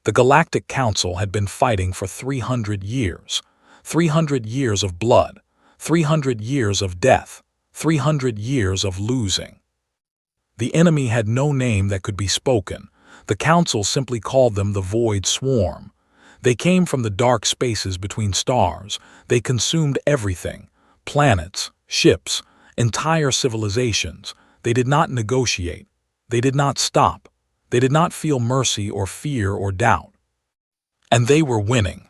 The Galactic Council had been fighting for 300 years. 300 years of blood, 300 years of death, 300 years of losing. The enemy had no name that could be spoken. The Council simply called them the Void Swarm. They came from the dark spaces between stars. They consumed everything: planets, ships, entire civilizations. They did not negotiate. They did not stop. They did not feel mercy or fear or doubt. And they were winning.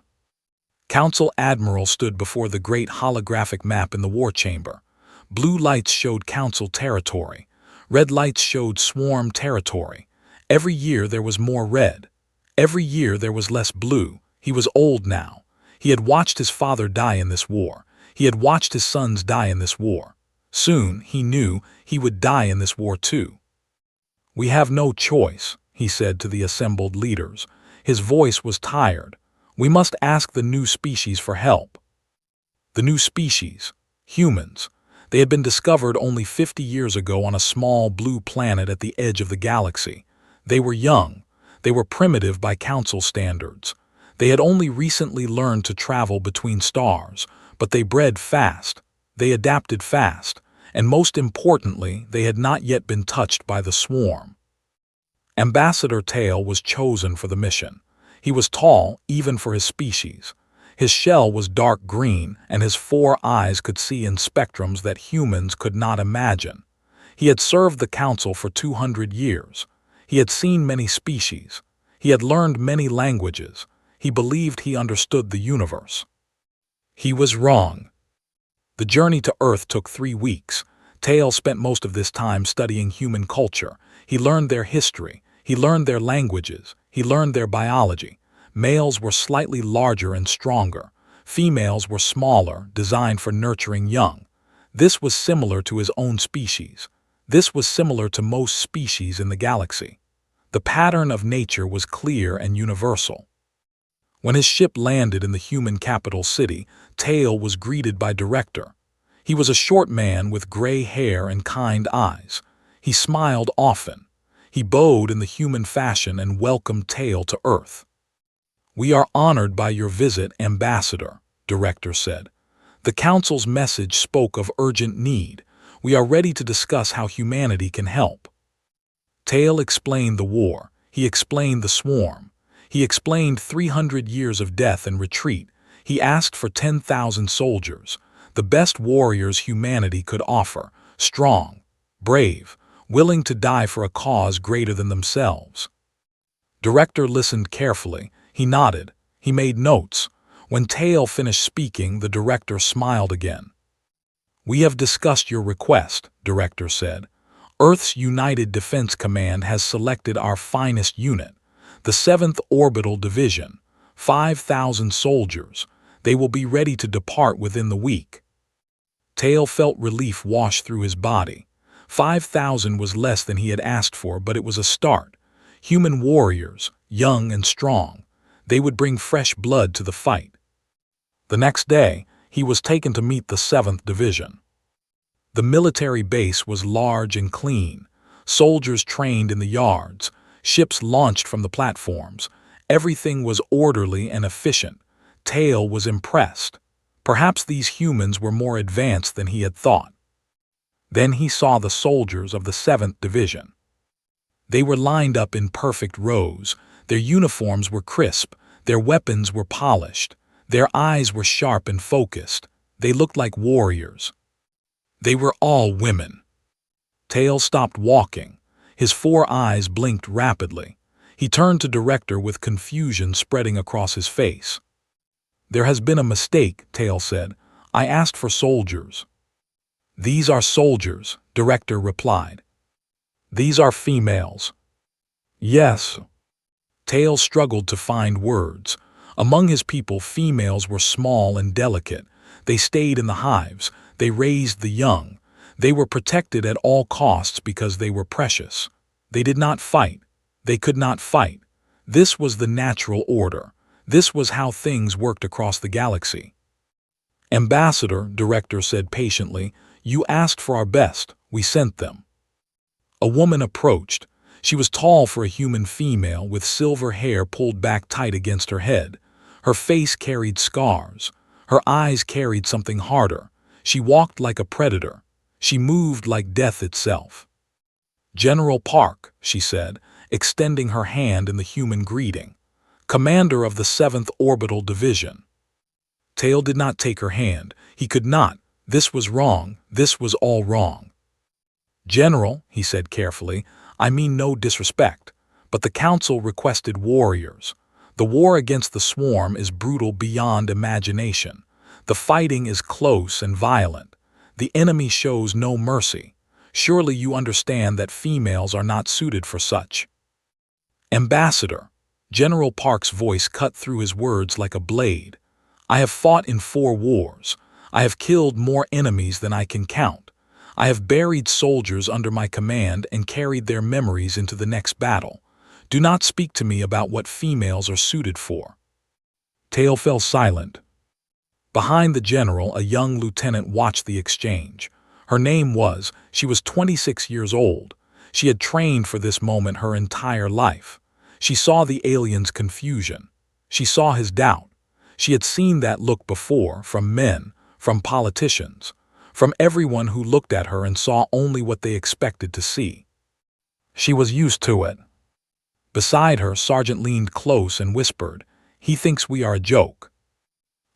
Council Admiral stood before the great holographic map in the war chamber. Blue lights showed Council territory. Red lights showed Swarm territory. Every year there was more red. Every year there was less blue. He was old now. He had watched his father die in this war. He had watched his sons die in this war. Soon, he knew, he would die in this war too. "We have no choice," he said to the assembled leaders. His voice was tired. "We must ask the new species for help." The new species, humans. They had been discovered only 50 years ago on a small blue planet at the edge of the galaxy. They were young. They were primitive by Council standards. They had only recently learned to travel between stars, but they bred fast. They adapted fast. And most importantly, they had not yet been touched by the swarm. Ambassador Tail was chosen for the mission. He was tall, even for his species. His shell was dark green, and his 4 eyes could see in spectrums that humans could not imagine. He had served the Council for 200 years. He had seen many species. He had learned many languages. He believed he understood the universe. He was wrong. The journey to Earth took 3 weeks. Tail spent most of this time studying human culture. He learned their history. He learned their languages. He learned their biology. Males were slightly larger and stronger. Females were smaller, designed for nurturing young. This was similar to his own species. This was similar to most species in the galaxy. The pattern of nature was clear and universal. When his ship landed in the human capital city, Tail was greeted by Director. He was a short man with gray hair and kind eyes. He smiled often. He bowed in the human fashion and welcomed Tail to Earth. "We are honored by your visit, Ambassador," Director said. "The Council's message spoke of urgent need. We are ready to discuss how humanity can help." Tail explained the war. He explained the swarm. He explained 300 years of death and retreat. He asked for 10,000 soldiers, the best warriors humanity could offer, strong, brave, willing to die for a cause greater than themselves. Director listened carefully. He nodded. He made notes. When Tail finished speaking, the Director smiled again. "We have discussed your request," Director said. "Earth's United Defense Command has selected our finest unit, the 7th Orbital Division, 5,000 soldiers. They will be ready to depart within the week." Tail felt relief wash through his body. 5,000 was less than he had asked for, but it was a start. Human warriors, young and strong. They would bring fresh blood to the fight. The next day, he was taken to meet the 7th Division. The military base was large and clean. Soldiers trained in the yards. Ships launched from the platforms. Everything was orderly and efficient. Tail was impressed. Perhaps these humans were more advanced than he had thought. Then he saw the soldiers of the 7th Division. They were lined up in perfect rows. Their uniforms were crisp. Their weapons were polished. Their eyes were sharp and focused. They looked like warriors. They were all women. Tail stopped walking. His 4 eyes blinked rapidly. He turned to Director with confusion spreading across his face. "There has been a mistake," Tail said. "I asked for soldiers." "These are soldiers," Director replied. "These are females." "Yes." Tail struggled to find words. Among his people, females were small and delicate. They stayed in the hives. They raised the young. They were protected at all costs because they were precious. They did not fight. They could not fight. This was the natural order. This was how things worked across the galaxy. "Ambassador," Director said patiently, "you asked for our best. We sent them." A woman approached. She was tall for a human female, with silver hair pulled back tight against her head. Her face carried scars. Her eyes carried something harder. She walked like a predator. She moved like death itself. "General Park," she said, extending her hand in the human greeting. "Commander of the 7th Orbital Division." Tail did not take her hand. He could not. This was wrong. This was all wrong. "General," he said carefully, "I mean no disrespect, but the Council requested warriors. The war against the swarm is brutal beyond imagination. The fighting is close and violent. The enemy shows no mercy. Surely you understand that females are not suited for such." "Ambassador," General Park's voice cut through his words like a blade, "I have fought in 4 wars. I have killed more enemies than I can count. I have buried soldiers under my command and carried their memories into the next battle. Do not speak to me about what females are suited for." Tail fell silent. Behind the general, a young lieutenant watched the exchange. Her name was, she was 26 years old. She had trained for this moment her entire life. She saw the alien's confusion. She saw his doubt. She had seen that look before, from men, from politicians, from everyone who looked at her and saw only what they expected to see. She was used to it. Beside her, Sergeant leaned close and whispered, "He thinks we are a joke."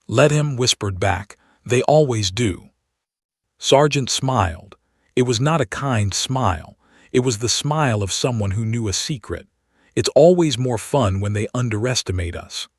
"Let him," whispered back. "They always do." Sergeant smiled. It was not a kind smile. It was the smile of someone who knew a secret. It's always more fun when they underestimate us.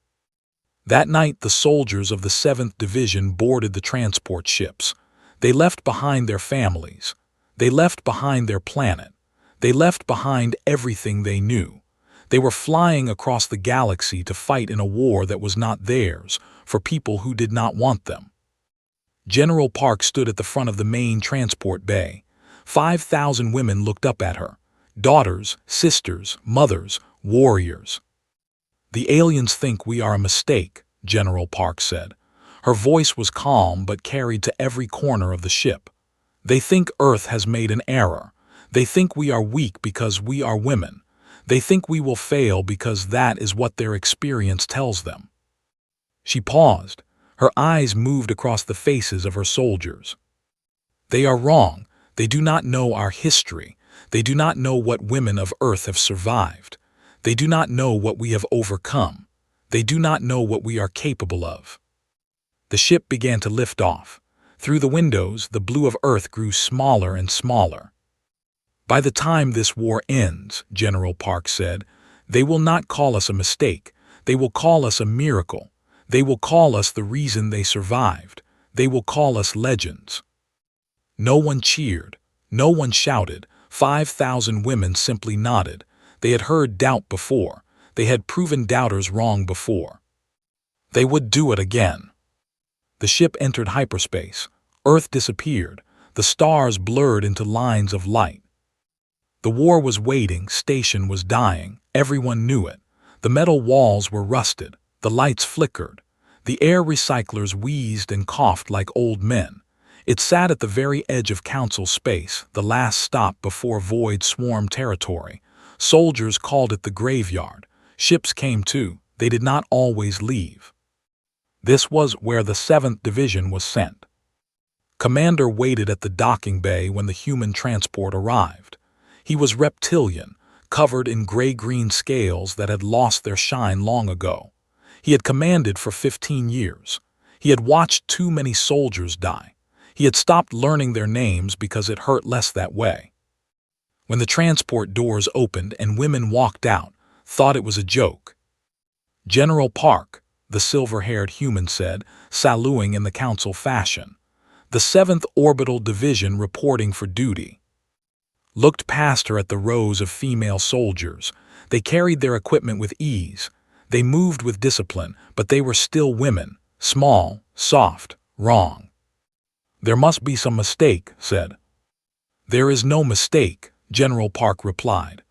That night, the soldiers of the 7th Division boarded the transport ships. They left behind their families. They left behind their planet. They left behind everything they knew. They were flying across the galaxy to fight in a war that was not theirs, for people who did not want them. General Park stood at the front of the main transport bay. 5,000 women looked up at her. Daughters, sisters, mothers, warriors. "The aliens think we are a mistake," General Park said. Her voice was calm but carried to every corner of the ship. "They think Earth has made an error. They think we are weak because we are women. They think we will fail because that is what their experience tells them." She paused. Her eyes moved across the faces of her soldiers. "They are wrong. They do not know our history. They do not know what women of Earth have survived. They do not know what we have overcome. They do not know what we are capable of." The ship began to lift off. Through the windows, the blue of Earth grew smaller and smaller. "By the time this war ends," General Park said, "they will not call us a mistake. They will call us a miracle. They will call us the reason they survived. They will call us legends." No one cheered. No one shouted. 5,000 women simply nodded. They had heard doubt before. They had proven doubters wrong before. They would do it again. The ship entered hyperspace. Earth disappeared. The stars blurred into lines of light. The war was waiting. Station was dying. Everyone knew it. The metal walls were rusted. The lights flickered. The air recyclers wheezed and coughed like old men. It sat at the very edge of Council space, the last stop before Void Swarm territory. Soldiers called it the graveyard. Ships came too. They did not always leave. This was where the 7th Division was sent. Commander waited at the docking bay when the human transport arrived. He was reptilian, covered in gray-green scales that had lost their shine long ago. He had commanded for 15 years. He had watched too many soldiers die. He had stopped learning their names because it hurt less that way. When the transport doors opened and women walked out, thought it was a joke. "General Park," the silver-haired human said, saluting in the Council fashion. "The 7th Orbital Division reporting for duty." Looked past her at the rows of female soldiers. They carried their equipment with ease. They moved with discipline, but they were still women, small, soft, wrong. "There must be some mistake," said. "There is no mistake," General Park replied.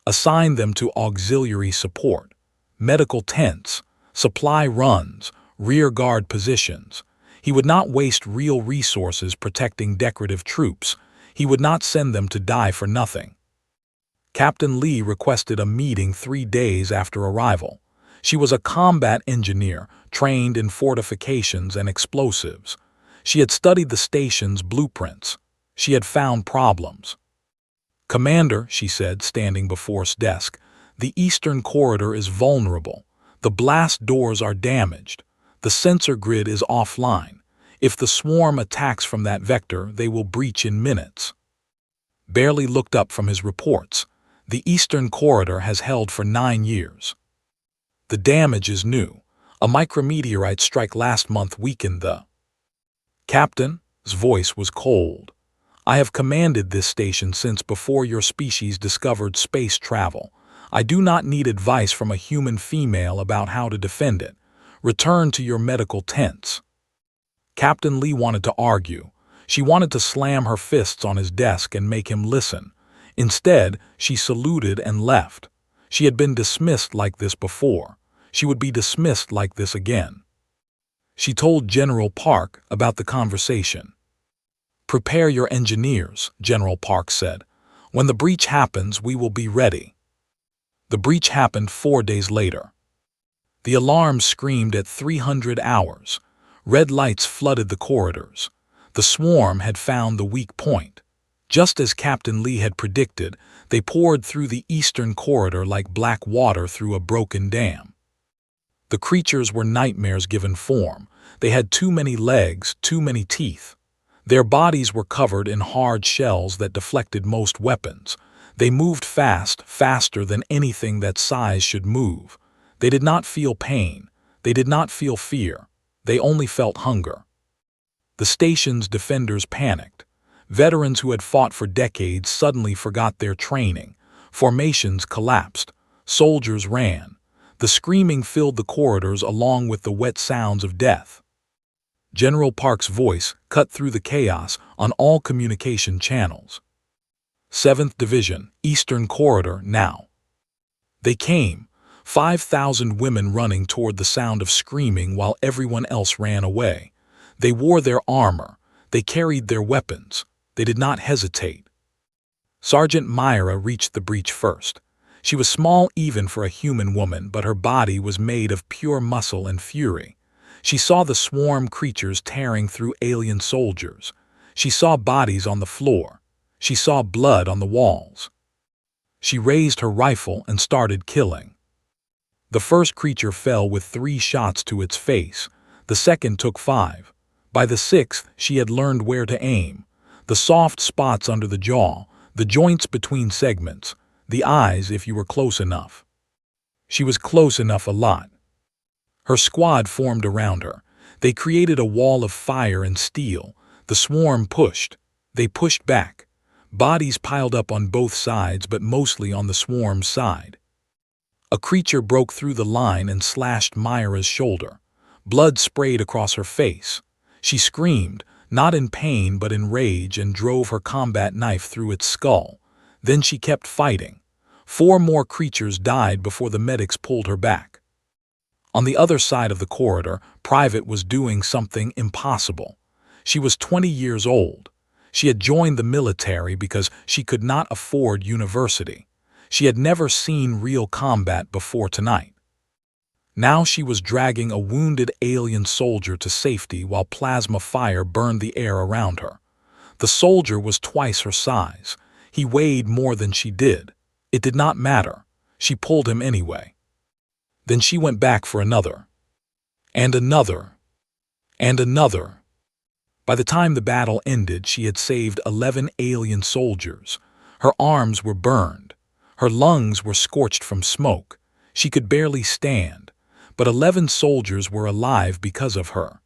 "Assign them to auxiliary support, medical tents, supply runs, rear guard positions. He would not waste real resources protecting decorative troops. He would not send them to die for nothing." Captain Lee requested a meeting 3 days after arrival. She was a combat engineer, trained in fortifications and explosives. She had studied the station's blueprints. She had found problems. "Commander," she said, standing before his desk, "the eastern corridor is vulnerable. The blast doors are damaged. The sensor grid is offline. If the swarm attacks from that vector, they will breach in minutes." Barely looked up from his reports. "The eastern corridor has held for 9 years. The damage is new. A micrometeorite strike last month weakened the—" Captain's voice was cold. "I have commanded this station since before your species discovered space travel. I do not need advice from a human female about how to defend it. Return to your medical tents." Captain Lee wanted to argue. She wanted to slam her fists on his desk and make him listen. Instead, she saluted and left. She had been dismissed like this before. She would be dismissed like this again. She told General Park about the conversation. "Prepare your engineers," General Park said. "When the breach happens, we will be ready." The breach happened 4 days later. The alarm screamed at 300 hours. Red lights flooded the corridors. The swarm had found the weak point. Just as Captain Lee had predicted, they poured through the eastern corridor like black water through a broken dam. The creatures were nightmares given form. They had too many legs, too many teeth. Their bodies were covered in hard shells that deflected most weapons. They moved fast, faster than anything that size should move. They did not feel pain. They did not feel fear. They only felt hunger. The station's defenders panicked. Veterans who had fought for decades suddenly forgot their training. Formations collapsed. Soldiers ran. The screaming filled the corridors along with the wet sounds of death. General Park's voice cut through the chaos on all communication channels. 7th Division, Eastern Corridor, now. They came, 5,000 women running toward the sound of screaming while everyone else ran away. They wore their armor. They carried their weapons. They did not hesitate. Sergeant Myra reached the breach first. She was small even for a human woman, but her body was made of pure muscle and fury. She saw the swarm creatures tearing through alien soldiers. She saw bodies on the floor. She saw blood on the walls. She raised her rifle and started killing. The first creature fell with 3 shots to its face. The second took 5. By the 6th, she had learned where to aim. The soft spots under the jaw, the joints between segments, the eyes if you were close enough. She was close enough a lot. Her squad formed around her. They created a wall of fire and steel. The swarm pushed. They pushed back. Bodies piled up on both sides, but mostly on the swarm's side. A creature broke through the line and slashed Myra's shoulder. Blood sprayed across her face. She screamed, not in pain but in rage, and drove her combat knife through its skull. Then she kept fighting. 4 more creatures died before the medics pulled her back. On the other side of the corridor, Private was doing something impossible. She was 20 years old. She had joined the military because she could not afford university. She had never seen real combat before tonight. Now she was dragging a wounded alien soldier to safety while plasma fire burned the air around her. The soldier was twice her size. He weighed more than she did. It did not matter. She pulled him anyway. Then she went back for another. And another. And another. By the time the battle ended, she had saved 11 alien soldiers. Her arms were burned. Her lungs were scorched from smoke. She could barely stand. But 11 soldiers were alive because of her.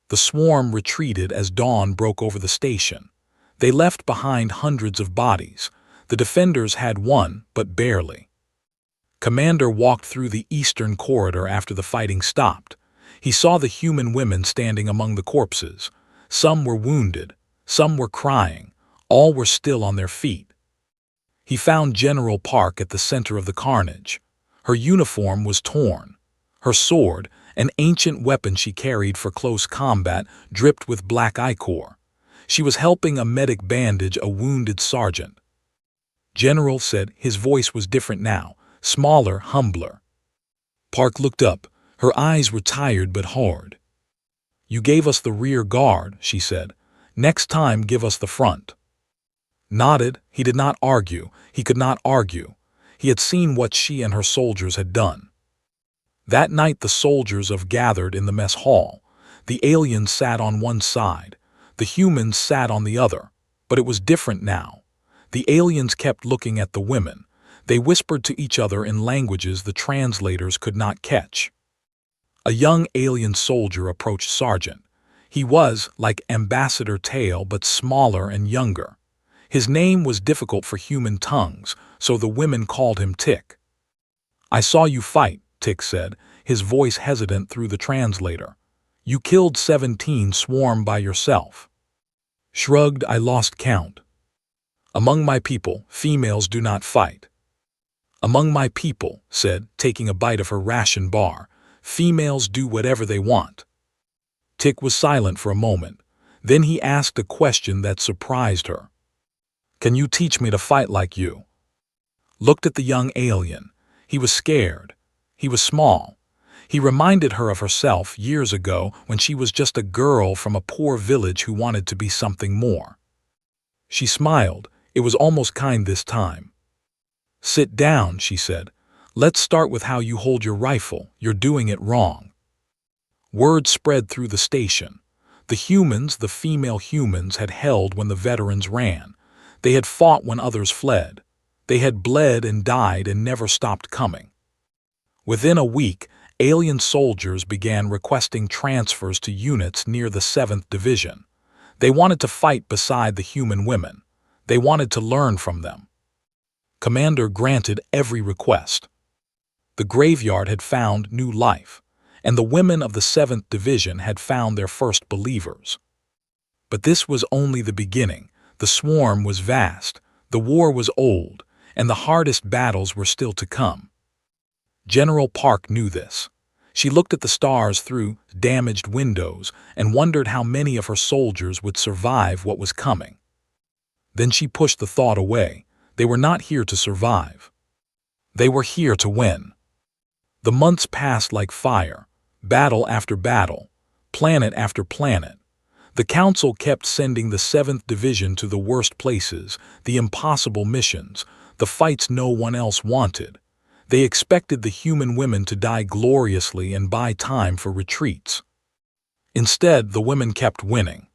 The swarm retreated as dawn broke over the station. They left behind hundreds of bodies. The defenders had won, but barely. Commander walked through the eastern corridor after the fighting stopped. He saw the human women standing among the corpses. Some were wounded. Some were crying. All were still on their feet. He found General Park at the center of the carnage. Her uniform was torn. Her sword, an ancient weapon she carried for close combat, dripped with black ichor. She was helping a medic bandage a wounded sergeant. General said. His voice was different now, smaller, humbler. Park looked up. Her eyes were tired but hard. You gave us the rear guard, she said. Next time give us the front. Nodded. He did not argue. He could not argue. He had seen what she and her soldiers had done. That night the soldiers gathered in the mess hall. The aliens sat on one side. The humans sat on the other. But it was different now. The aliens kept looking at the women. They whispered to each other in languages the translators could not catch. A young alien soldier approached Sergeant. He was like Ambassador Tail but smaller and younger. His name was difficult for human tongues, so the women called him Tick. I saw you fight, Tick said, his voice hesitant through the translator. You killed 17 swarm by yourself. Shrugged. I lost count. Among my people, females do not fight. Among my people, said, taking a bite of her ration bar, females do whatever they want. Tick was silent for a moment. Then he asked a question that surprised her. Can you teach me to fight like you? Looked at the young alien. He was scared. He was small. He reminded her of herself years ago when she was just a girl from a poor village who wanted to be something more. She smiled. It was almost kind this time. Sit down, she said. Let's start with how you hold your rifle. You're doing it wrong. Word spread through the station. The humans, the female humans, had held when the veterans ran. They had fought when others fled. They had bled and died and never stopped coming. Within a week, alien soldiers began requesting transfers to units near the 7th Division. They wanted to fight beside the human women. They wanted to learn from them. Commander granted every request. The graveyard had found new life, and the women of the 7th Division had found their first believers. But this was only the beginning. The swarm was vast, the war was old, and the hardest battles were still to come. General Park knew this. She looked at the stars through damaged windows and wondered how many of her soldiers would survive what was coming. Then she pushed the thought away. They were not here to survive. They were here to win. The months passed like fire, battle after battle, planet after planet. The Council kept sending the 7th Division to the worst places, the impossible missions, the fights no one else wanted. They expected the human women to die gloriously and buy time for retreats. Instead, the women kept winning.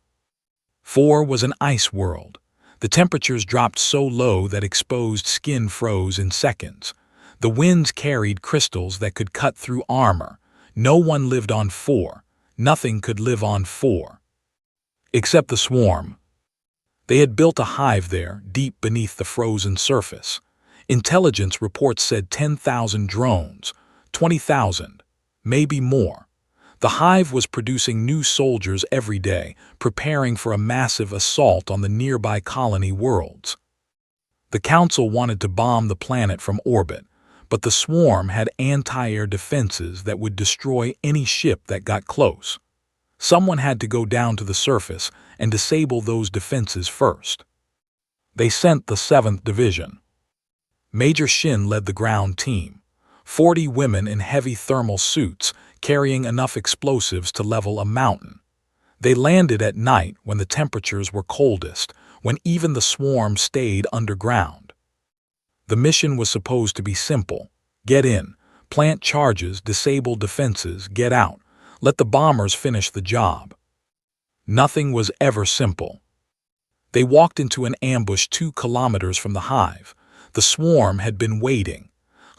4 was an ice world. The temperatures dropped so low that exposed skin froze in seconds. The winds carried crystals that could cut through armor. No one lived on 4. Nothing could live on 4. Except the swarm. They had built a hive there, deep beneath the frozen surface. Intelligence reports said 10,000 drones, 20,000, maybe more. The hive was producing new soldiers every day, preparing for a massive assault on the nearby colony worlds. The Council wanted to bomb the planet from orbit, but the swarm had anti-air defenses that would destroy any ship that got close. Someone had to go down to the surface and disable those defenses first. They sent the 7th Division. Major Shin led the ground team. 40 women in heavy thermal suits carrying enough explosives to level a mountain. They landed at night when the temperatures were coldest, when even the swarm stayed underground. The mission was supposed to be simple. Get in, plant charges, disable defenses, get out. Let the bombers finish the job. Nothing was ever simple. They walked into an ambush 2 kilometers from the hive. The swarm had been waiting.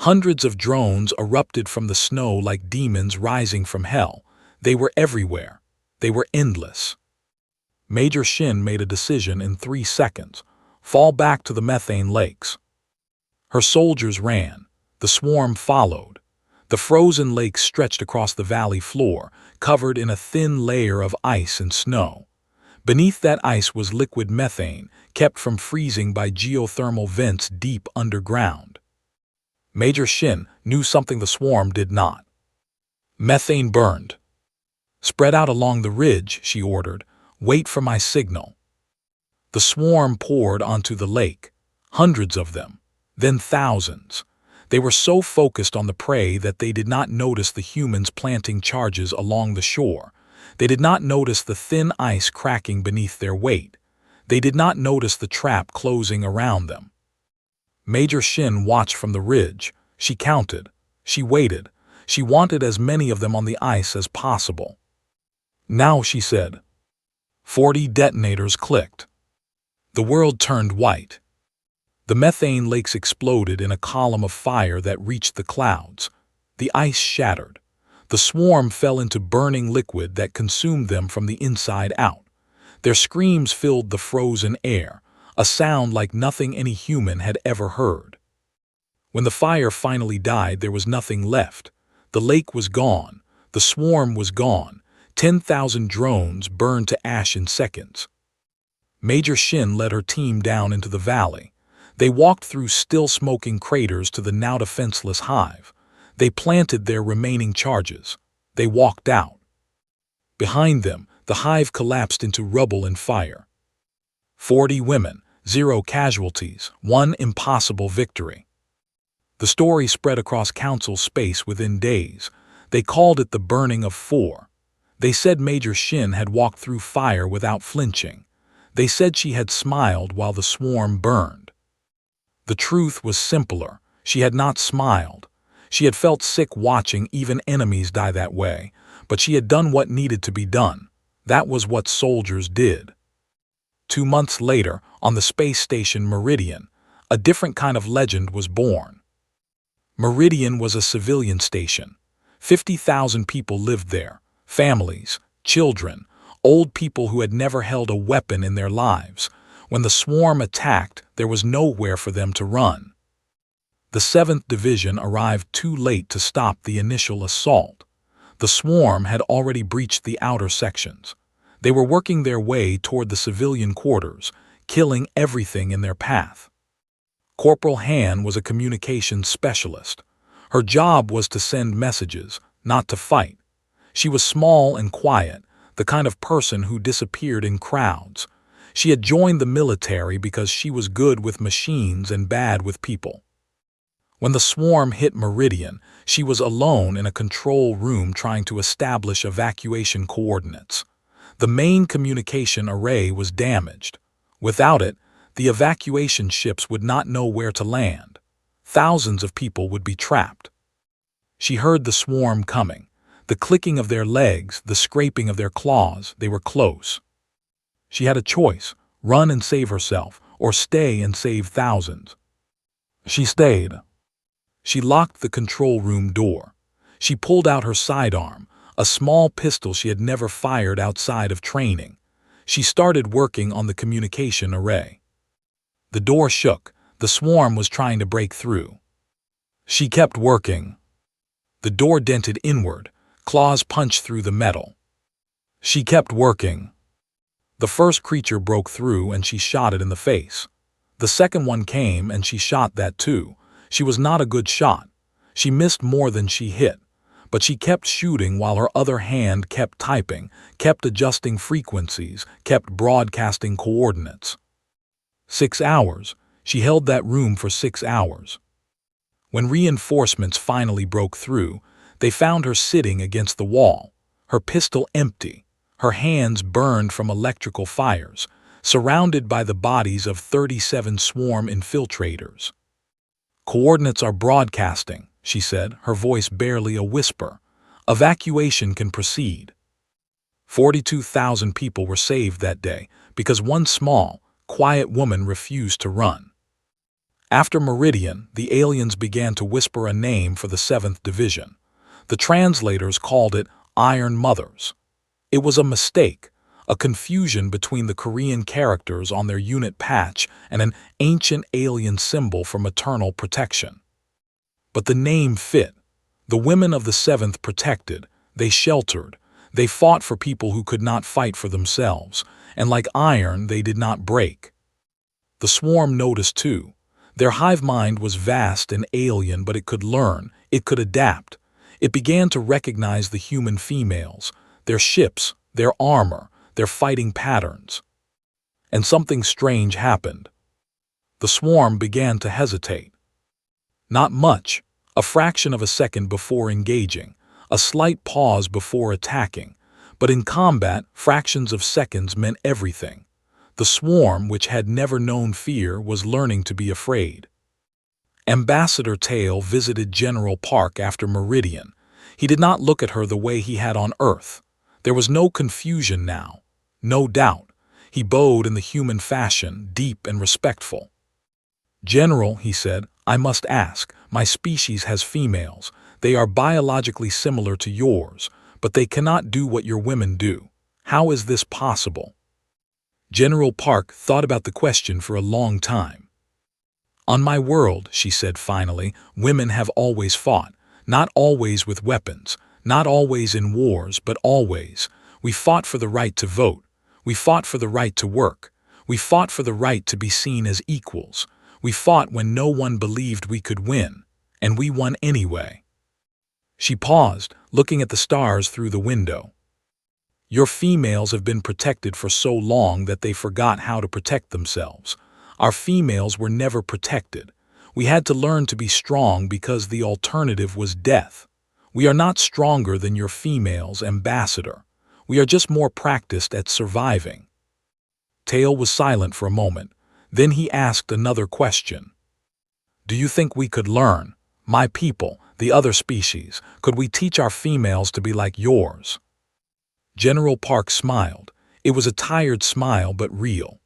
Hundreds of drones erupted from the snow like demons rising from hell. They were everywhere. They were endless. Major Shin made a decision in 3 seconds. Fall back to the methane lakes. Her soldiers ran. The swarm followed. The frozen lake stretched across the valley floor, covered in a thin layer of ice and snow. Beneath that ice was liquid methane, kept from freezing by geothermal vents deep underground. Major Shin knew something the swarm did not. Methane burned. Spread out along the ridge, she ordered. Wait for my signal. The swarm poured onto the lake. Hundreds of them, then thousands. They were so focused on the prey that they did not notice the humans planting charges along the shore. They did not notice the thin ice cracking beneath their weight. They did not notice the trap closing around them. Major Shin watched from the ridge. She counted. She waited. She wanted as many of them on the ice as possible. Now, she said. 40 detonators clicked. The world turned white. The methane lakes exploded in a column of fire that reached the clouds. The ice shattered. The swarm fell into burning liquid that consumed them from the inside out. Their screams filled the frozen air, a sound like nothing any human had ever heard. When the fire finally died, there was nothing left. The lake was gone. The swarm was gone. 10,000 drones burned to ash in seconds. Major Shin led her team down into the valley. They walked through still-smoking craters to the now defenseless hive. They planted their remaining charges. They walked out. Behind them, the hive collapsed into rubble and fire. 40 women, 0 casualties, 1 impossible victory. The story spread across council space within days. They called it the Burning of 4. They said Major Shin had walked through fire without flinching. They said she had smiled while the swarm burned. The truth was simpler. She had not smiled. She had felt sick watching even enemies die that way, but she had done what needed to be done. That was what soldiers did. 2 months later, on the space station Meridian, a different kind of legend was born. Meridian was a civilian station. 50,000 people lived there, families, children, old people who had never held a weapon in their lives. When the swarm attacked, there was nowhere for them to run. The 7th Division arrived too late to stop the initial assault. The swarm had already breached the outer sections. They were working their way toward the civilian quarters, killing everything in their path. Corporal Han was a communications specialist. Her job was to send messages, not to fight. She was small and quiet, the kind of person who disappeared in crowds. She had joined the military because she was good with machines and bad with people. When the swarm hit Meridian, she was alone in a control room trying to establish evacuation coordinates. The main communication array was damaged. Without it, the evacuation ships would not know where to land. Thousands of people would be trapped. She heard the swarm coming. The clicking of their legs, the scraping of their claws, they were close. She had a choice, run and save herself, or stay and save thousands. She stayed. She locked the control room door. She pulled out her sidearm, a small pistol she had never fired outside of training. She started working on the communication array. The door shook. The swarm was trying to break through. She kept working. The door dented inward. Claws punched through the metal. She kept working. The first creature broke through and she shot it in the face. The second one came and she shot that too. She was not a good shot. She missed more than she hit. But she kept shooting while her other hand kept typing, kept adjusting frequencies, kept broadcasting coordinates. 6 hours. She held that room for 6 hours. When reinforcements finally broke through, they found her sitting against the wall, her pistol empty, her hands burned from electrical fires, surrounded by the bodies of 37 swarm infiltrators. "Coordinates are broadcasting," she said, her voice barely a whisper. "Evacuation can proceed." 42,000 people were saved that day because one small, quiet woman refused to run. After Meridian, the aliens began to whisper a name for the 7th Division. The translators called it Iron Mothers. It was a mistake, a confusion between the Korean characters on their unit patch and an ancient alien symbol for maternal protection. But the name fit. The women of the 7th protected, they sheltered, they fought for people who could not fight for themselves, and like iron, they did not break. The swarm noticed too. Their hive mind was vast and alien, but it could learn, it could adapt. It began to recognize the human females, their ships, their armor, their fighting patterns. And something strange happened. The swarm began to hesitate. Not much, a fraction of a second before engaging, a slight pause before attacking, but in combat, fractions of seconds meant everything. The swarm, which had never known fear, was learning to be afraid. Ambassador Tail visited General Park after Meridian. He did not look at her the way he had on Earth. There was no confusion now, no doubt. He bowed in the human fashion, deep and respectful. "General," he said, "I must ask. My species has females. They are biologically similar to yours, but they cannot do what your women do. How is this possible?" General Park thought about the question for a long time. "On my world," she said finally, "women have always fought. Not always with weapons, not always in wars, but always. We fought for the right to vote. We fought for the right to work. We fought for the right to be seen as equals. We fought when no one believed we could win, and we won anyway." She paused, looking at the stars through the window. "Your females have been protected for so long that they forgot how to protect themselves. Our females were never protected. We had to learn to be strong because the alternative was death. We are not stronger than your females, Ambassador. We are just more practiced at surviving." Tail was silent for a moment. Then he asked another question. "Do you think we could learn? My people, the other species, could we teach our females to be like yours?" General Park smiled. It was a tired smile, but real.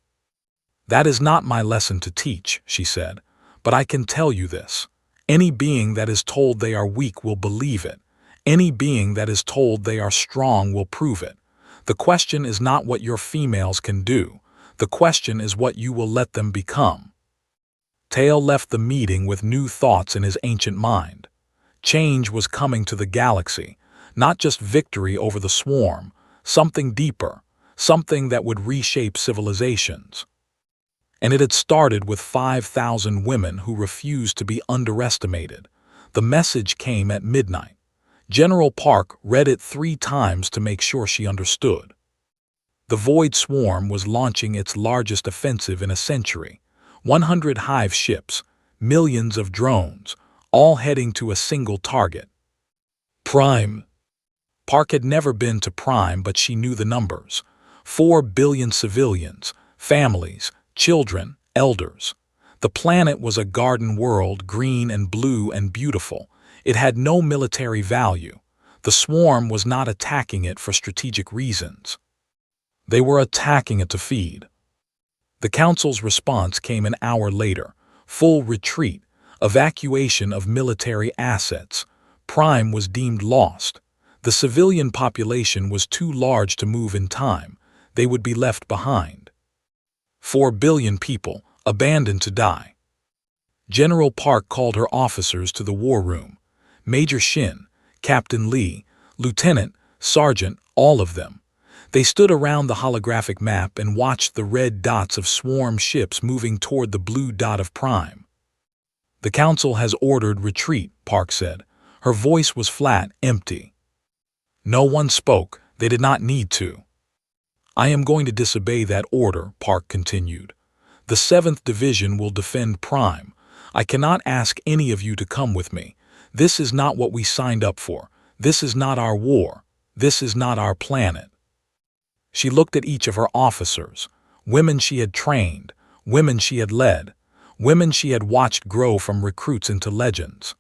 "That is not my lesson to teach," she said. "But I can tell you this. Any being that is told they are weak will believe it. Any being that is told they are strong will prove it. The question is not what your females can do. The question is what you will let them become." Tail left the meeting with new thoughts in his ancient mind. Change was coming to the galaxy, not just victory over the swarm, something deeper, something that would reshape civilizations. And it had started with 5,000 women who refused to be underestimated. The message came at midnight. General Park read it 3 times to make sure she understood. The Void Swarm was launching its largest offensive in a century. 100 hive ships, millions of drones, all heading to a single target. Prime. Park had never been to Prime, but she knew the numbers. 4 billion civilians, families, children, elders. The planet was a garden world, green and blue and beautiful. It had no military value. The swarm was not attacking it for strategic reasons. They were attacking it to feed. The Council's response came an hour later. Full retreat, evacuation of military assets. Prime was deemed lost. The civilian population was too large to move in time. They would be left behind. 4 billion people, abandoned to die. General Park called her officers to the war room. Major Shin, Captain Lee, Lieutenant, Sergeant, all of them. They stood around the holographic map and watched the red dots of swarm ships moving toward the blue dot of Prime. "The Council has ordered retreat," Park said. Her voice was flat, empty. No one spoke. They did not need to. "I am going to disobey that order," Park continued. "The 7th Division will defend Prime. I cannot ask any of you to come with me. This is not what we signed up for. This is not our war. This is not our planet." She looked at each of her officers, women she had trained, women she had led, women she had watched grow from recruits into legends.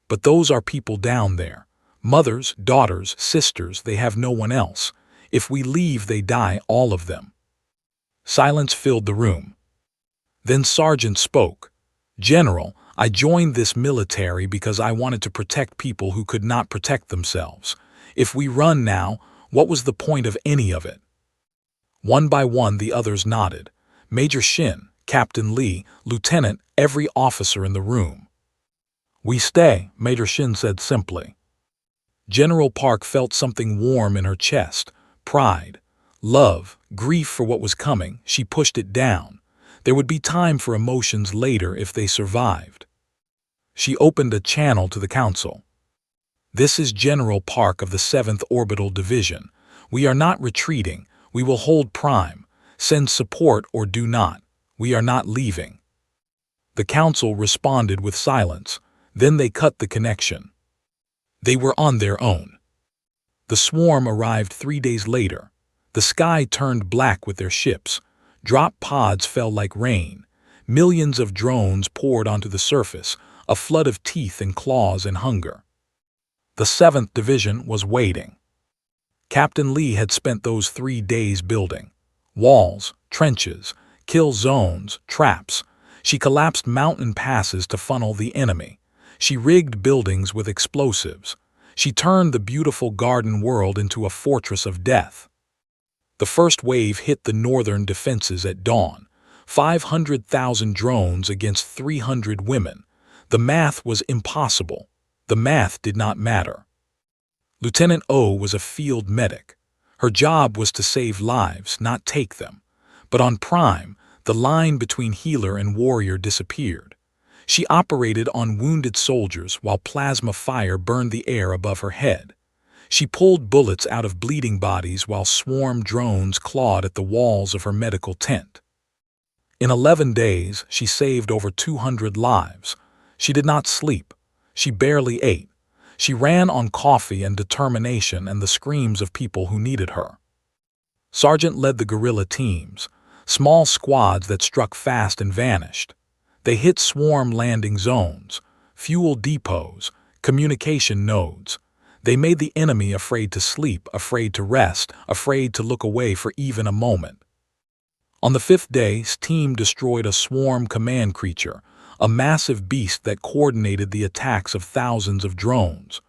"But those are people down there. Mothers, daughters, sisters, they have no one else. If we leave, they die, all of them." Silence filled the room. Then Sergeant spoke. "General, I joined this military because I wanted to protect people who could not protect themselves. If we run now, what was the point of any of it?" One by one the others nodded. Major Shin, Captain Lee, Lieutenant, every officer in the room. "We stay," Major Shin said simply. General Park felt something warm in her chest. Pride, love, grief for what was coming. She pushed it down. There would be time for emotions later if they survived. She opened a channel to the Council. "This is General Park of the 7th Orbital Division. We are not retreating. We will hold Prime. Send support or do not. We are not leaving." The council responded with silence. Then they cut the connection. They were on their own. The swarm arrived 3 days later. The sky turned black with their ships. Drop pods fell like rain. Millions of drones poured onto the surface, a flood of teeth and claws and hunger. The 7th Division was waiting. Captain Lee had spent those 3 days building walls, trenches, kill zones, traps. She collapsed mountain passes to funnel the enemy. She rigged buildings with explosives. She turned the beautiful garden world into a fortress of death. The first wave hit the northern defenses at dawn. 500,000 drones against 300 women. The math was impossible. The math did not matter. Lieutenant O was a field medic. Her job was to save lives, not take them. But on Prime, the line between healer and warrior disappeared. She operated on wounded soldiers while plasma fire burned the air above her head. She pulled bullets out of bleeding bodies while swarm drones clawed at the walls of her medical tent. In 11 days, she saved over 200 lives. She did not sleep. She barely ate. She ran on coffee and determination and the screams of people who needed her. Sergeant led the guerrilla teams, small squads that struck fast and vanished. They hit swarm landing zones, fuel depots, communication nodes. They made the enemy afraid to sleep, afraid to rest, afraid to look away for even a moment. On the 5th day, team destroyed a swarm command creature, a massive beast that coordinated the attacks of thousands of drones.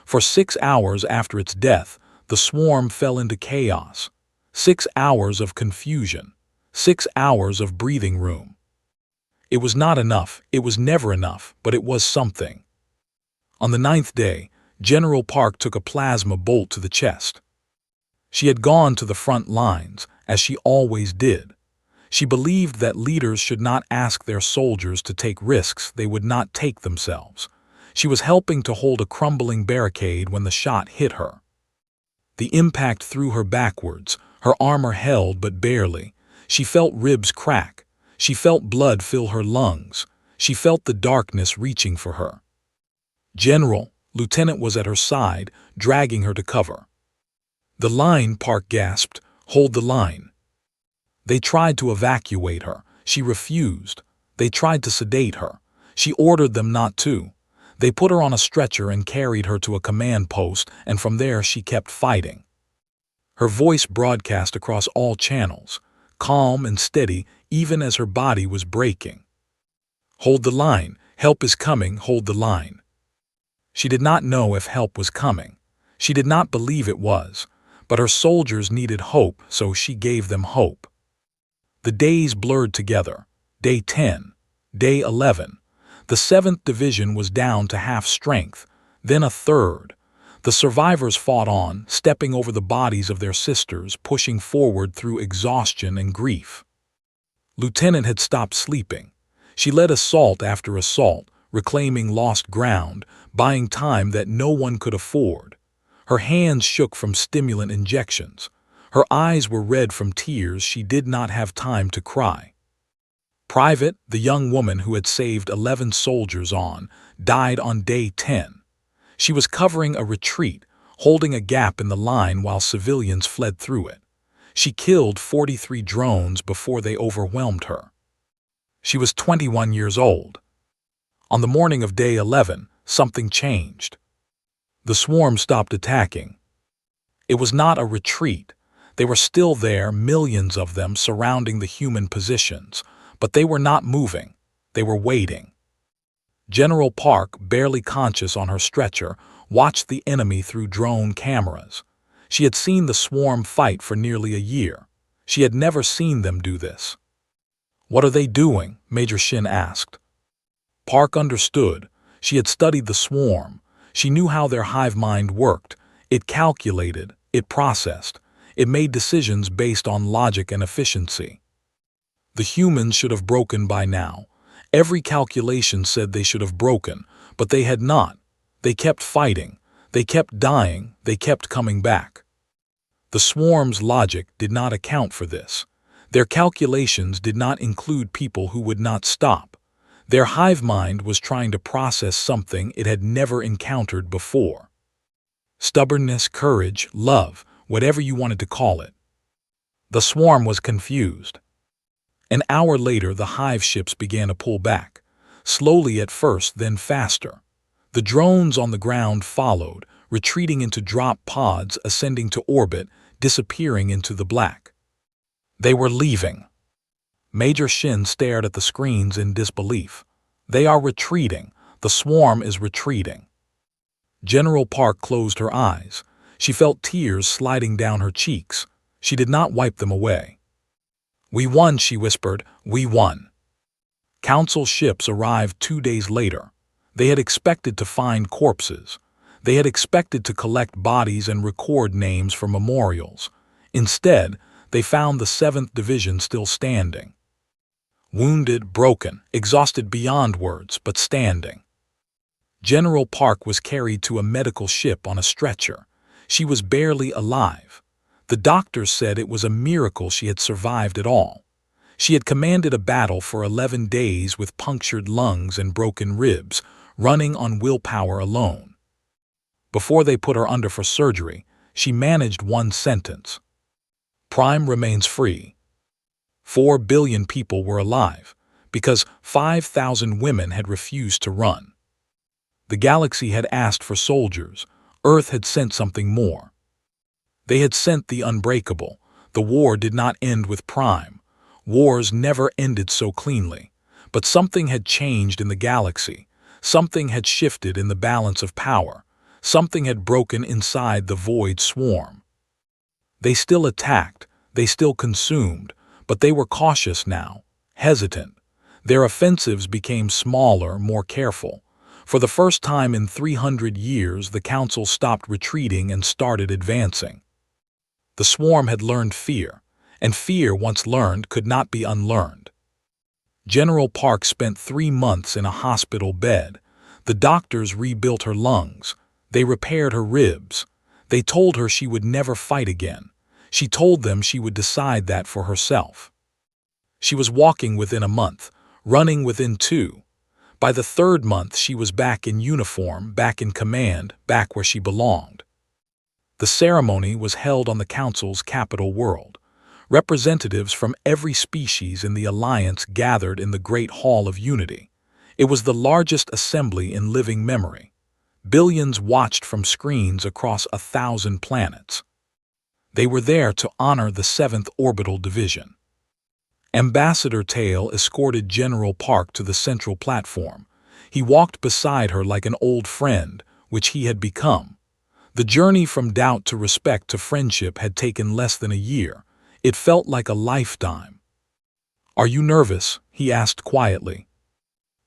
For 6 hours after its death, the swarm fell into chaos. 6 hours of confusion. 6 hours of breathing room. It was not enough, it was never enough, but it was something. On the 9th day, General Park took a plasma bolt to the chest. She had gone to the front lines, as she always did. She believed that leaders should not ask their soldiers to take risks they would not take themselves. She was helping to hold a crumbling barricade when the shot hit her. The impact threw her backwards, her armor held but barely. She felt ribs crack. She felt blood fill her lungs. She felt the darkness reaching for her. General, Lieutenant was at her side, dragging her to cover. "The line," Park gasped. "Hold the line." They tried to evacuate her. She refused. They tried to sedate her. She ordered them not to. They put her on a stretcher and carried her to a command post, and from there she kept fighting. Her voice broadcast across all channels, calm and steady even as her body was breaking. "Hold the line. Help is coming. Hold the line." She did not know if help was coming. She did not believe it was. But her soldiers needed hope, so she gave them hope. The days blurred together. Day 10. Day 11. The 7th Division was down to half strength, then a third. The survivors fought on, stepping over the bodies of their sisters, pushing forward through exhaustion and grief. Lieutenant had stopped sleeping. She led assault after assault, reclaiming lost ground, buying time that no one could afford. Her hands shook from stimulant injections. Her eyes were red from tears she did not have time to cry. Private, the young woman who had saved 11 soldiers died on day 10. She was covering a retreat, holding a gap in the line while civilians fled through it. She killed 43 drones before they overwhelmed her. She was 21 years old. On the morning of day 11, something changed. The swarm stopped attacking. It was not a retreat. They were still there, millions of them surrounding the human positions, but they were not moving. They were waiting. General Park, barely conscious on her stretcher, watched the enemy through drone cameras. She had seen the swarm fight for nearly a year. She had never seen them do this. "What are they doing?" Major Shin asked. Park understood. She had studied the swarm. She knew how their hive mind worked. It calculated, it processed, it made decisions based on logic and efficiency. The humans should have broken by now. Every calculation said they should have broken, but they had not. They kept fighting. They kept dying. They kept coming back. The swarm's logic did not account for this. Their calculations did not include people who would not stop. Their hive mind was trying to process something it had never encountered before. Stubbornness, courage, love, whatever you wanted to call it. The swarm was confused. An hour later, the hive ships began to pull back, slowly at first, then faster. The drones on the ground followed, retreating into drop pods, ascending to orbit, disappearing into the black. They were leaving. Major Shin stared at the screens in disbelief. They are retreating. The swarm is retreating. General Park closed her eyes. She felt tears sliding down her cheeks. She did not wipe them away. "We won," she whispered. "We won." Council ships arrived 2 days later. They had expected to find corpses. They had expected to collect bodies and record names for memorials. Instead, they found the 7th Division still standing. Wounded, broken, exhausted beyond words, but standing. General Park was carried to a medical ship on a stretcher. She was barely alive. The doctors said it was a miracle she had survived at all. She had commanded a battle for 11 days with punctured lungs and broken ribs, running on willpower alone. Before they put her under for surgery, she managed one sentence. Prime remains free. 4 billion people were alive, because 5,000 women had refused to run. The galaxy had asked for soldiers. Earth had sent something more. They had sent the unbreakable. The war did not end with Prime. Wars never ended so cleanly. But something had changed in the galaxy. Something had shifted in the balance of power. Something had broken inside the void swarm. They still attacked. They still consumed. But they were cautious now, hesitant. Their offensives became smaller, more careful. For the first time in 300 years, the Council stopped retreating and started advancing. The swarm had learned fear, and fear, once learned, could not be unlearned. General Park spent 3 months in a hospital bed. The doctors rebuilt her lungs. They repaired her ribs. They told her she would never fight again. She told them she would decide that for herself. She was walking within a month, running within 2. By the 3rd month, she was back in uniform, back in command, back where she belonged. The ceremony was held on the Council's capital world. Representatives from every species in the Alliance gathered in the Great Hall of Unity. It was the largest assembly in living memory. Billions watched from screens across 1,000 planets. They were there to honor the 7th Orbital Division. Ambassador Tail escorted General Park to the central platform. He walked beside her like an old friend, which he had become. The journey from doubt to respect to friendship had taken less than a year. It felt like a lifetime. "Are you nervous?" he asked quietly.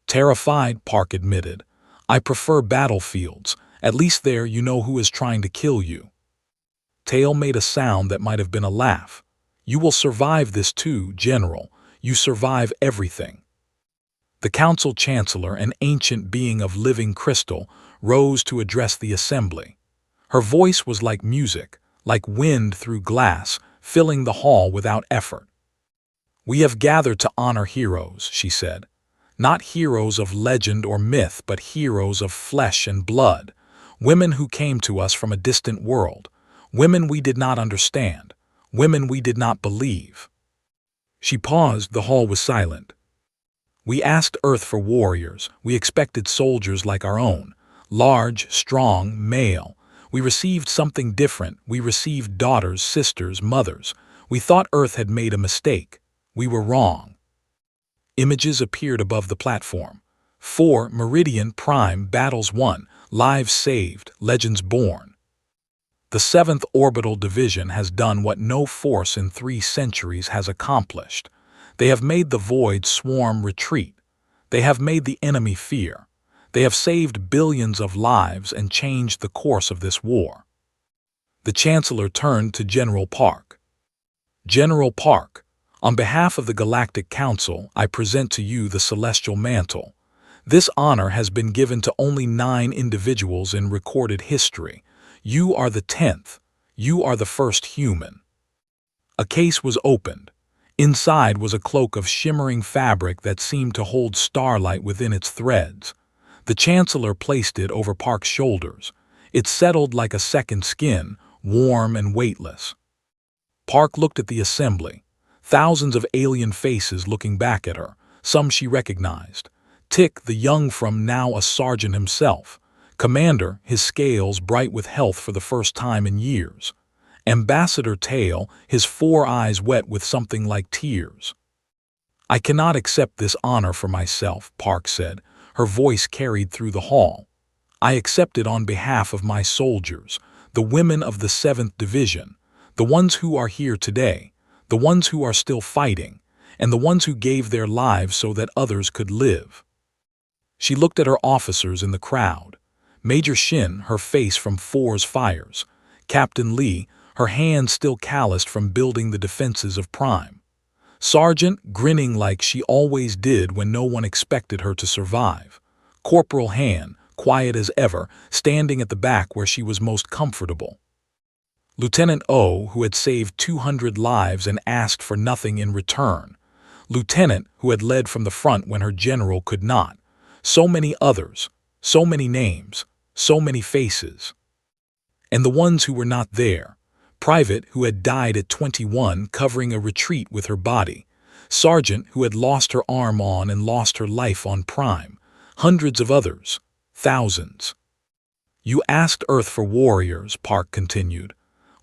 "Terrified," Park admitted. "I prefer battlefields. At least there you know who is trying to kill you." Tail made a sound that might have been a laugh. "You will survive this too, General. You survive everything." The Council Chancellor, an ancient being of living crystal, rose to address the assembly. Her voice was like music, like wind through glass, filling the hall without effort. "We have gathered to honor heroes," she said. "Not heroes of legend or myth, but heroes of flesh and blood. Women who came to us from a distant world. Women we did not understand. Women we did not believe." She paused. The hall was silent. "We asked Earth for warriors. We expected soldiers like our own. Large, strong, male. We received something different. We received daughters, sisters, mothers. We thought Earth had made a mistake. We were wrong." Images appeared above the platform. 4 Meridian Prime battles won, lives saved, legends born. The 7th Orbital Division has done what no force in 3 centuries has accomplished. They have made the void swarm retreat. They have made the enemy fear. They have saved billions of lives and changed the course of this war. The Chancellor turned to General Park. "General Park, on behalf of the Galactic Council, I present to you the Celestial Mantle. This honor has been given to only 9 individuals in recorded history. You are the 10th. You are the first human." A case was opened. Inside was a cloak of shimmering fabric that seemed to hold starlight within its threads. The Chancellor placed it over Park's shoulders. It settled like a second skin, warm and weightless. Park looked at the assembly. Thousands of alien faces looking back at her, some she recognized. Tick, the young from now a sergeant himself. Commander, his scales bright with health for the first time in years. Ambassador Tail, his 4 eyes wet with something like tears. "I cannot accept this honor for myself," Park said, her voice carried through the hall. "I accept it on behalf of my soldiers, the women of the 7th Division, the ones who are here today, the ones who are still fighting, and the ones who gave their lives so that others could live." She looked at her officers in the crowd. Major Shin, her face from 4's fires. Captain Lee, her hands still calloused from building the defenses of Prime. Sergeant, grinning like she always did when no one expected her to survive. Corporal Han, quiet as ever, standing at the back where she was most comfortable. Lieutenant O, who had saved 200 lives and asked for nothing in return. Lieutenant, who had led from the front when her general could not. So many others, so many names, so many faces. And the ones who were not there. Private, who had died at 21 covering a retreat with her body. Sergeant, who had lost her arm on and lost her life on Prime. Hundreds of others. Thousands. "You asked Earth for warriors," Park continued.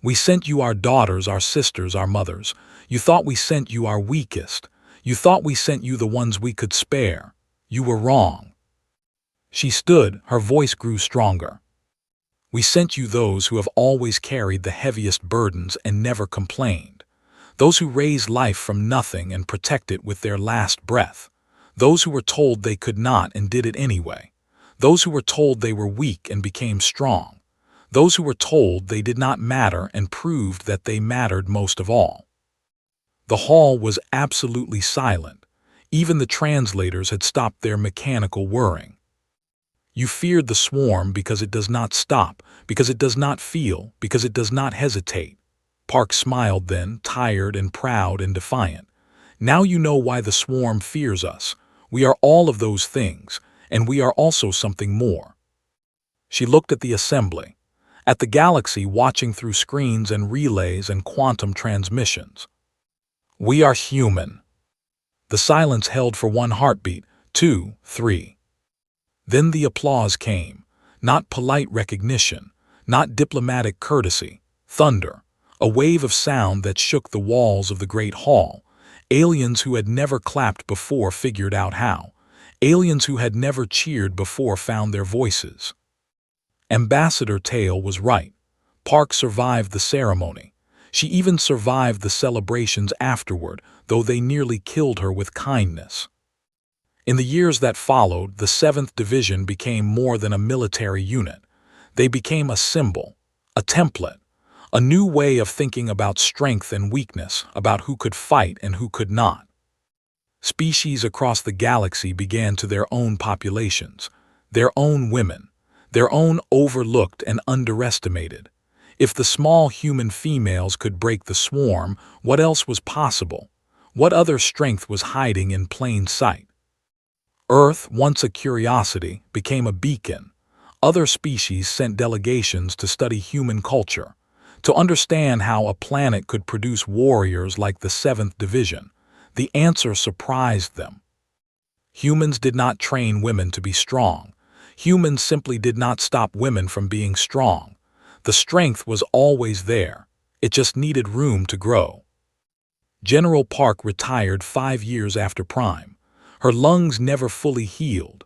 "We sent you our daughters, our sisters, our mothers. You thought we sent you our weakest. You thought we sent you the ones we could spare. You were wrong." She stood, her voice grew stronger. "We sent you those who have always carried the heaviest burdens and never complained. Those who raise life from nothing and protect it with their last breath. Those who were told they could not and did it anyway. Those who were told they were weak and became strong. Those who were told they did not matter and proved that they mattered most of all." The hall was absolutely silent. Even the translators had stopped their mechanical whirring. "You feared the swarm because it does not stop, because it does not feel, because it does not hesitate." Park smiled then, tired and proud and defiant. "Now you know why the swarm fears us. We are all of those things, and we are also something more." She looked at the assembly, at the galaxy watching through screens and relays and quantum transmissions. "We are human." The silence held for 1 heartbeat, 2, 3. Then the applause came. Not polite recognition, not diplomatic courtesy. Thunder. A wave of sound that shook the walls of the great hall. Aliens who had never clapped before figured out how. Aliens who had never cheered before found their voices. Ambassador Tail was right. Park survived the ceremony. She even survived the celebrations afterward, though they nearly killed her with kindness. In the years that followed, the 7th Division became more than a military unit. They became a symbol, a template, a new way of thinking about strength and weakness, about who could fight and who could not. Species across the galaxy began to their own populations, their own women, their own overlooked and underestimated. If the small human females could break the swarm, what else was possible? What other strength was hiding in plain sight? Earth, once a curiosity, became a beacon. Other species sent delegations to study human culture, to understand how a planet could produce warriors like the 7th Division. The answer surprised them. Humans did not train women to be strong. Humans simply did not stop women from being strong. The strength was always there. It just needed room to grow. General Park retired 5 years after Prime. Her lungs never fully healed.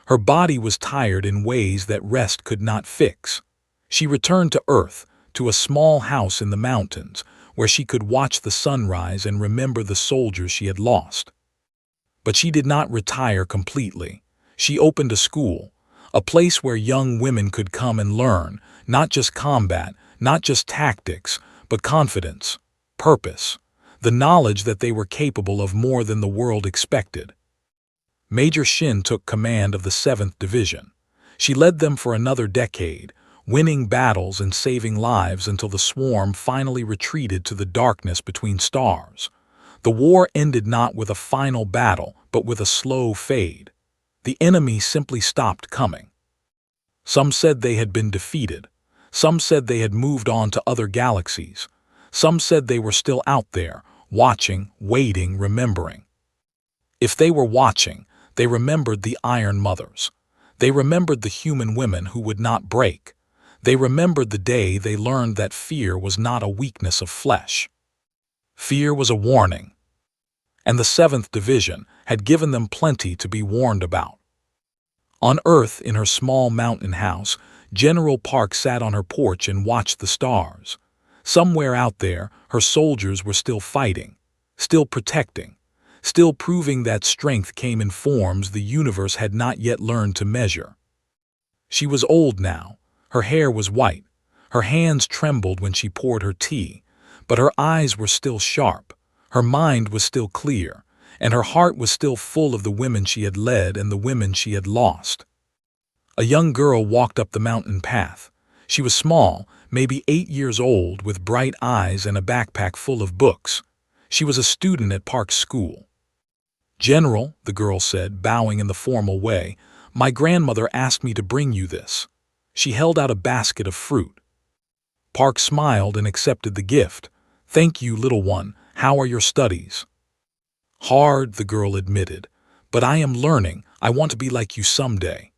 Her body was tired in ways that rest could not fix. She returned to Earth, to a small house in the mountains, where she could watch the sunrise and remember the soldiers she had lost. But she did not retire completely. She opened a school, a place where young women could come and learn, not just combat, not just tactics, but confidence, purpose, the knowledge that they were capable of more than the world expected. Major Shin took command of the 7th Division. She led them for another decade, winning battles and saving lives until the swarm finally retreated to the darkness between stars. The war ended not with a final battle, but with a slow fade. The enemy simply stopped coming. Some said they had been defeated. Some said they had moved on to other galaxies. Some said they were still out there, watching, waiting, remembering. If they were watching, they remembered the Iron Mothers. They remembered the human women who would not break. They remembered the day they learned that fear was not a weakness of flesh. Fear was a warning. And the 7th Division had given them plenty to be warned about. On Earth, in her small mountain house, General Park sat on her porch and watched the stars. Somewhere out there, her soldiers were still fighting, still protecting, still proving that strength came in forms the universe had not yet learned to measure. She was old now. Her hair was white. Her hands trembled when she poured her tea, but her eyes were still sharp. Her mind was still clear, and her heart was still full of the women she had led and the women she had lost. A young girl walked up the mountain path. She was small, maybe 8 years old, with bright eyes and a backpack full of books. She was a student at Park's school. "General," the girl said, bowing in the formal way, "my grandmother asked me to bring you this." She held out a basket of fruit. Park smiled and accepted the gift. "Thank you, little one. How are your studies?" "Hard," the girl admitted, "but I am learning. I want to be like you someday."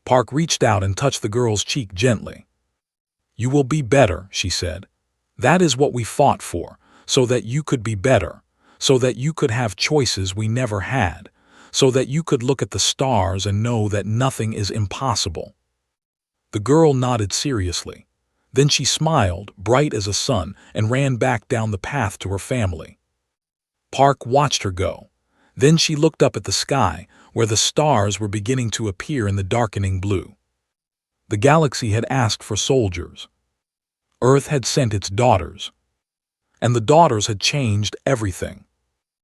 Park reached out and touched the girl's cheek gently. "You will be better," she said. "That is what we fought for, so that you could be better, so that you could have choices we never had, so that you could look at the stars and know that nothing is impossible." The girl nodded seriously. Then she smiled, bright as a sun, and ran back down the path to her family. Park watched her go. Then she looked up at the sky, where the stars were beginning to appear in the darkening blue. The galaxy had asked for soldiers. Earth had sent its daughters. And the daughters had changed everything.